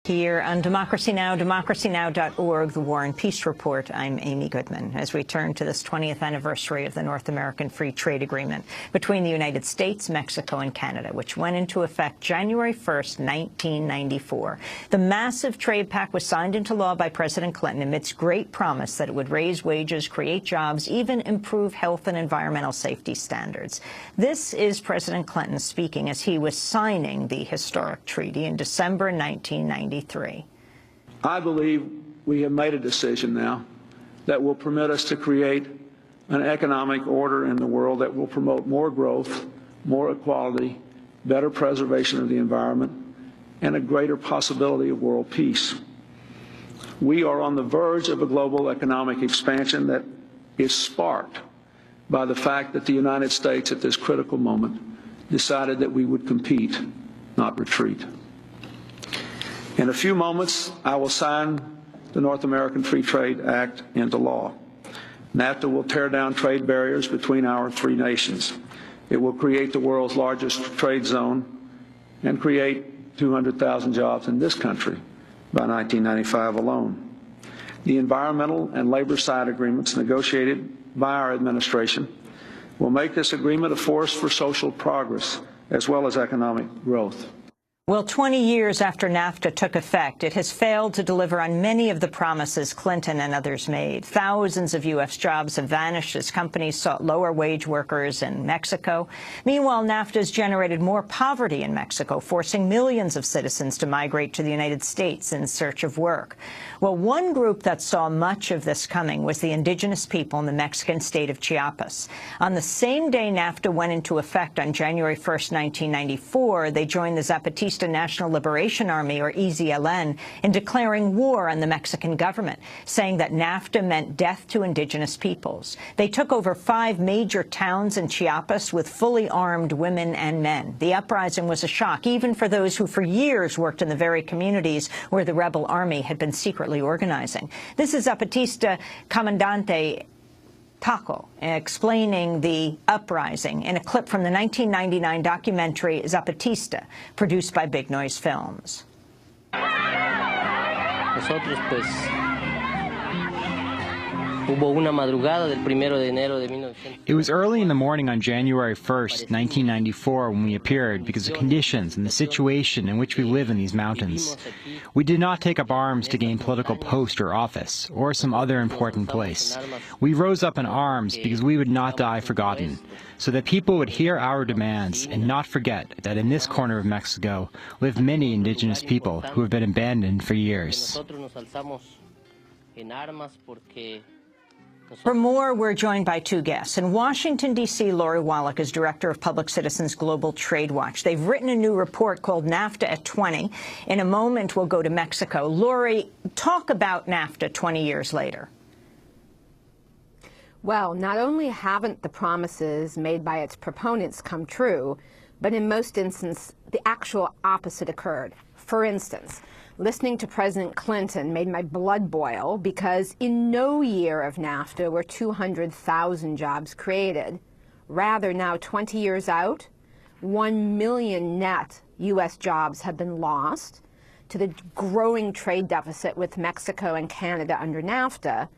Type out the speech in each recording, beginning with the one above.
back year on Democracy Now!, democracynow.org, the War and Peace Report. I'm Amy Goodman. As we turn to this 20th anniversary of the North American Free Trade Agreement between the United States, Mexico, and Canada, which went into effect January 1st, 1994. The massive trade pact was signed into law by President Clinton amidst great promise that it would raise wages, create jobs, even improve health and environmental safety standards. This is President Clinton speaking as he was signing the historic treaty in December 1993. I believe we have made a decision now that will permit us to create an economic order in the world that will promote more growth, more equality, better preservation of the environment, and a greater possibility of world peace. We are on the verge of a global economic expansion that is sparked by the fact that the United States at this critical moment decided that we would compete, not retreat. In a few moments, I will sign the North American Free Trade Act into law. NAFTA will tear down trade barriers between our three nations. It will create the world's largest trade zone and create 200,000 jobs in this country by 1995 alone. The environmental and labor side agreements negotiated by our administration will make this agreement a force for social progress as well as economic growth. Well, 20 years after NAFTA took effect, it has failed to deliver on many of the promises Clinton and others made. Thousands of U.S. jobs have vanished as companies sought lower-wage workers in Mexico. Meanwhile, NAFTA has generated more poverty in Mexico, forcing millions of citizens to migrate to the United States in search of work. Well, one group that saw much of this coming was the indigenous people in the Mexican state of Chiapas. On the same day NAFTA went into effect on January 1st, 1994, they joined the Zapatista National Liberation Army, or EZLN, in declaring war on the Mexican government, saying that NAFTA meant death to indigenous peoples. They took over 5 major towns in Chiapas with fully armed women and men. The uprising was a shock, even for those who for years worked in the very communities where the rebel army had been secretly organizing. This is Zapatista Comandante Taco explaining the uprising in a clip from the 1999 documentary Zapatista, produced by Big Noise Films. Nosotros, pues, hubo una madrugada del 1 de enero de 1900. It was early in the morning on January 1st, 1994, when we appeared because of conditions and the situation in which we live in these mountains. We did not take up arms to gain political post or office, or some other important place. We rose up in arms because we would not die forgotten, so that people would hear our demands and not forget that in this corner of Mexico live many indigenous people who have been abandoned for years. For more, we're joined by 2 guests. In Washington, D.C., Lori Wallach is director of Public Citizens Global Trade Watch. They've written a new report called NAFTA at 20. In a moment, we'll go to Mexico. Lori, talk about NAFTA 20 years later. Well, not only haven't the promises made by its proponents come true, but in most instances, the actual opposite occurred. For instance, listening to President Clinton made my blood boil because in no year of NAFTA were 200,000 jobs created. Rather, now 20 years out, 1 million net U.S. jobs have been lost to the growing trade deficit with Mexico and Canada under NAFTA.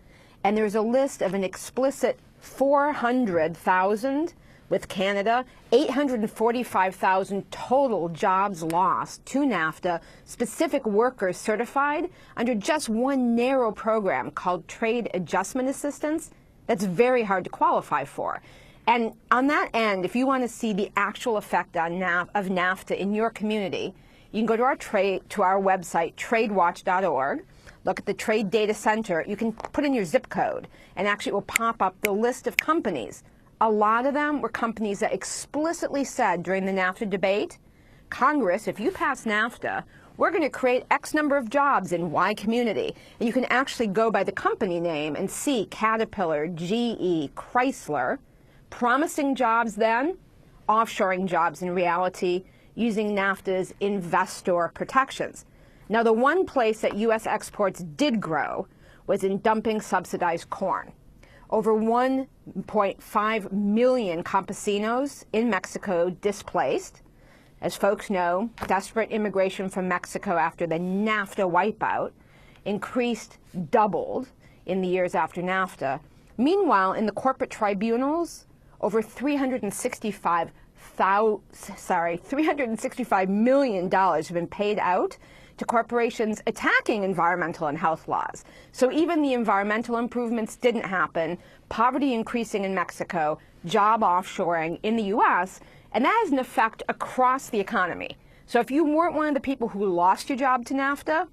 And there's a list of an explicit 400,000 with Canada, 845,000 total jobs lost to NAFTA, specific workers certified under just one narrow program called Trade Adjustment Assistance that's very hard to qualify for. And on that end, if you want to see the actual effect on of NAFTA in your community, you can go to our website, tradewatch.org. Look at the Trade Data Center. You can put in your zip code, and actually it will pop up the list of companies. A lot of them were companies that explicitly said during the NAFTA debate, Congress, if you pass NAFTA, we're going to create X number of jobs in Y community. And you can actually go by the company name and see Caterpillar, GE, Chrysler, promising jobs then, offshoring jobs in reality, using NAFTA's investor protections. Now, the one place that U.S. exports did grow was in dumping subsidized corn. Over 1.5 million campesinos in Mexico displaced. As folks know, desperate immigration from Mexico after the NAFTA wipeout increased, doubled in the years after NAFTA. Meanwhile, in the corporate tribunals, over $365 million have been paid out to corporations attacking environmental and health laws. So even the environmental improvements didn't happen, poverty increasing in Mexico, job offshoring in the U.S., and that has an effect across the economy. So if you weren't one of the people who lost your job to NAFTA,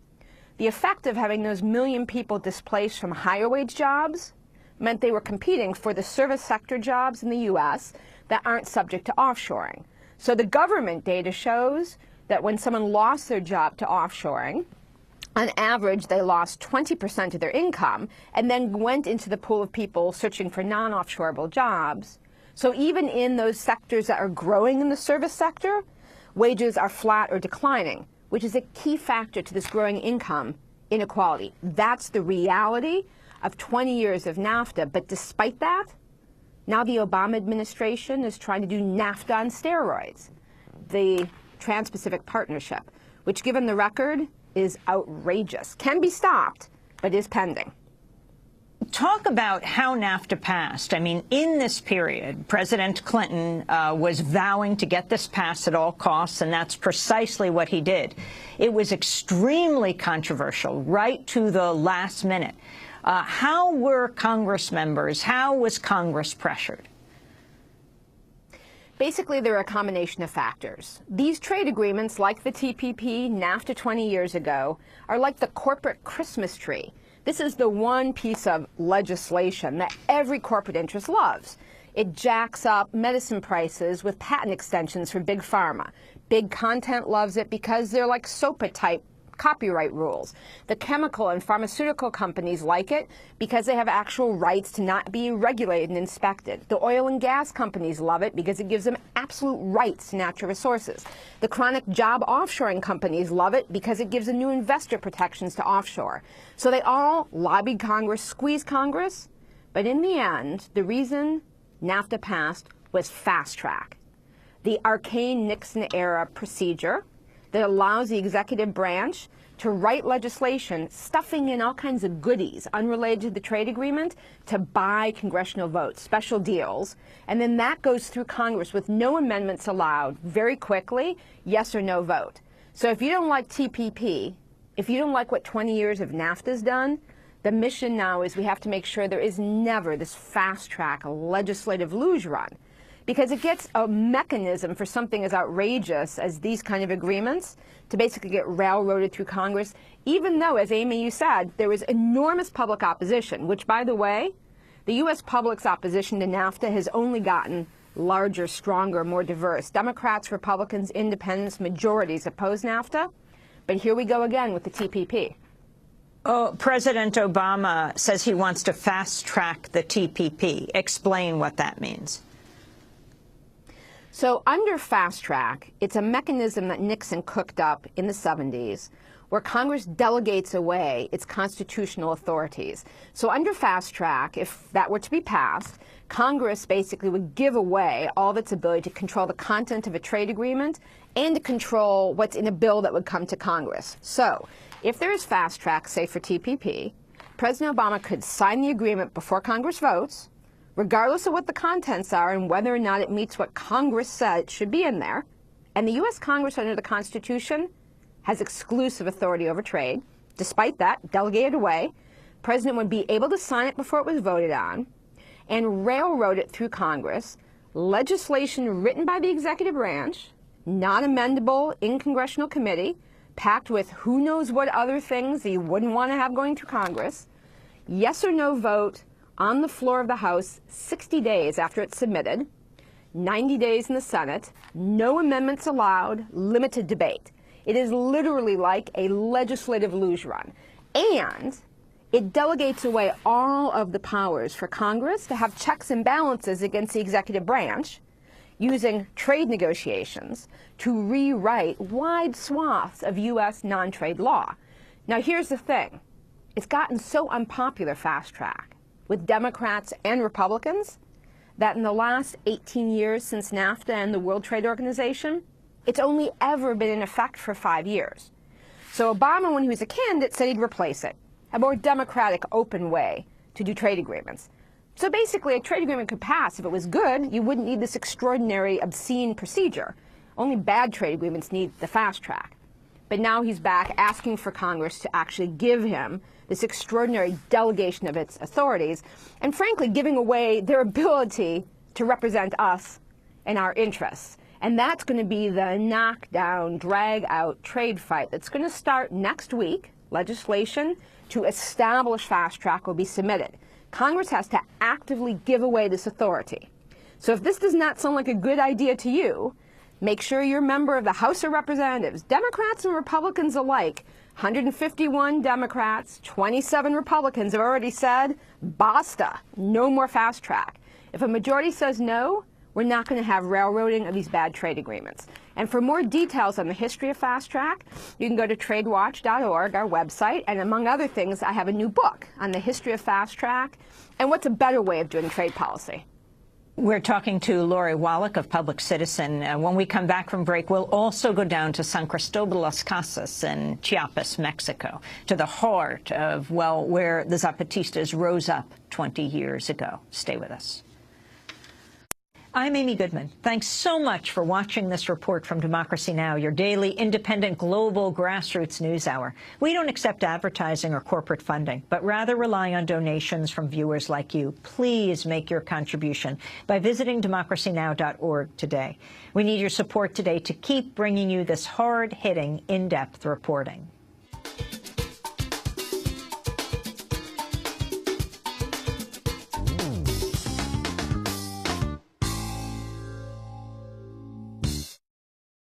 the effect of having those million people displaced from higher wage jobs meant they were competing for the service sector jobs in the U.S. that aren't subject to offshoring. So the government data shows that when someone lost their job to offshoring, on average, they lost 20% of their income and then went into the pool of people searching for non-offshoreable jobs. So even in those sectors that are growing in the service sector, wages are flat or declining, which is a key factor to this growing income inequality. That's the reality of 20 years of NAFTA. But despite that, now the Obama administration is trying to do NAFTA on steroids, the Trans-Pacific Partnership, which, given the record, is outrageous, can be stopped, but is pending. Talk about how NAFTA passed. I mean, in this period, President Clinton was vowing to get this passed at all costs, and that's precisely what he did. It was extremely controversial, right to the last minute. How were Congress members, how was Congress pressured? Basically, they're a combination of factors. These trade agreements, like the TPP, NAFTA 20 years ago, are like the corporate Christmas tree. This is the one piece of legislation that every corporate interest loves. It jacks up medicine prices with patent extensions for big pharma. Big content loves it because they're like SOPA-type copyright rules. The chemical and pharmaceutical companies like it because they have actual rights to not be regulated and inspected. The oil and gas companies love it because it gives them absolute rights to natural resources. The chronic job offshoring companies love it because it gives them new investor protections to offshore. So they all lobbied Congress, squeezed Congress, but in the end, the reason NAFTA passed was fast track. The arcane Nixon-era procedure that allows the executive branch to write legislation stuffing in all kinds of goodies unrelated to the trade agreement to buy congressional votes, special deals, and then that goes through Congress with no amendments allowed very quickly, yes or no vote. So if you don't like TPP, if you don't like what 20 years of NAFTA's done, the mission now is we have to make sure there is never this fast-track legislative luge run, because it gets a mechanism for something as outrageous as these kind of agreements to basically get railroaded through Congress, even though, as Amy, you said, there was enormous public opposition, which, by the way, the U.S. public's opposition to NAFTA has only gotten larger, stronger, more diverse. Democrats, Republicans, independents, majorities oppose NAFTA. But here we go again with the TPP. Oh, President Obama says he wants to fast-track the TPP. Explain what that means. So under fast track, it's a mechanism that Nixon cooked up in the 70s where Congress delegates away its constitutional authorities. So under fast track, if that were to be passed, Congress basically would give away all of its ability to control the content of a trade agreement and to control what's in a bill that would come to Congress. So if there is fast track, say for TPP, President Obama could sign the agreement before Congress votes, regardless of what the contents are and whether or not it meets what Congress said should be in there. And the U.S. Congress under the Constitution has exclusive authority over trade. Despite that, delegated away, the President would be able to sign it before it was voted on and railroad it through Congress, legislation written by the executive branch, not amendable in congressional committee, packed with who knows what other things that you wouldn't want to have going through Congress, yes or no vote on the floor of the House 60 days after it's submitted, 90 days in the Senate, no amendments allowed, limited debate. It is literally like a legislative luge run. And it delegates away all of the powers for Congress to have checks and balances against the executive branch, using trade negotiations to rewrite wide swaths of U.S. non-trade law. Now here's the thing. It's gotten so unpopular fast track with Democrats and Republicans that in the last 18 years since NAFTA and the World Trade Organization, It's only ever been in effect for 5 years. So Obama, when he was a candidate, said he'd replace it, a more democratic, open way to do trade agreements. So basically, a trade agreement could pass. If it was good, you wouldn't need this extraordinary, obscene procedure. Only bad trade agreements need the fast track. But now he's back asking for Congress to actually give him this extraordinary delegation of its authorities, and frankly, giving away their ability to represent us and our interests. And that's going to be the knockdown, drag-out trade fight that's going to start next week. Legislation to establish fast track will be submitted. Congress has to actively give away this authority. So if this does not sound like a good idea to you, make sure you're a member of the House of Representatives, Democrats and Republicans alike. 151 Democrats, 27 Republicans have already said, basta, no more fast track. If a majority says no, we're not going to have railroading of these bad trade agreements. And for more details on the history of fast track, you can go to tradewatch.org, our website, and among other things, I have a new book on the history of fast track and what's a better way of doing trade policy. We're talking to Lori Wallach of Public Citizen. When we come back from break, we'll also go down to San Cristobal Las Casas in Chiapas, Mexico, to the heart of, well, where the Zapatistas rose up 20 years ago. Stay with us. I'm Amy Goodman. Thanks so much for watching this report from Democracy Now!, your daily, independent, global grassroots news hour. We don't accept advertising or corporate funding, but rather rely on donations from viewers like you. Please make your contribution by visiting democracynow.org today. We need your support today to keep bringing you this hard-hitting, in-depth reporting.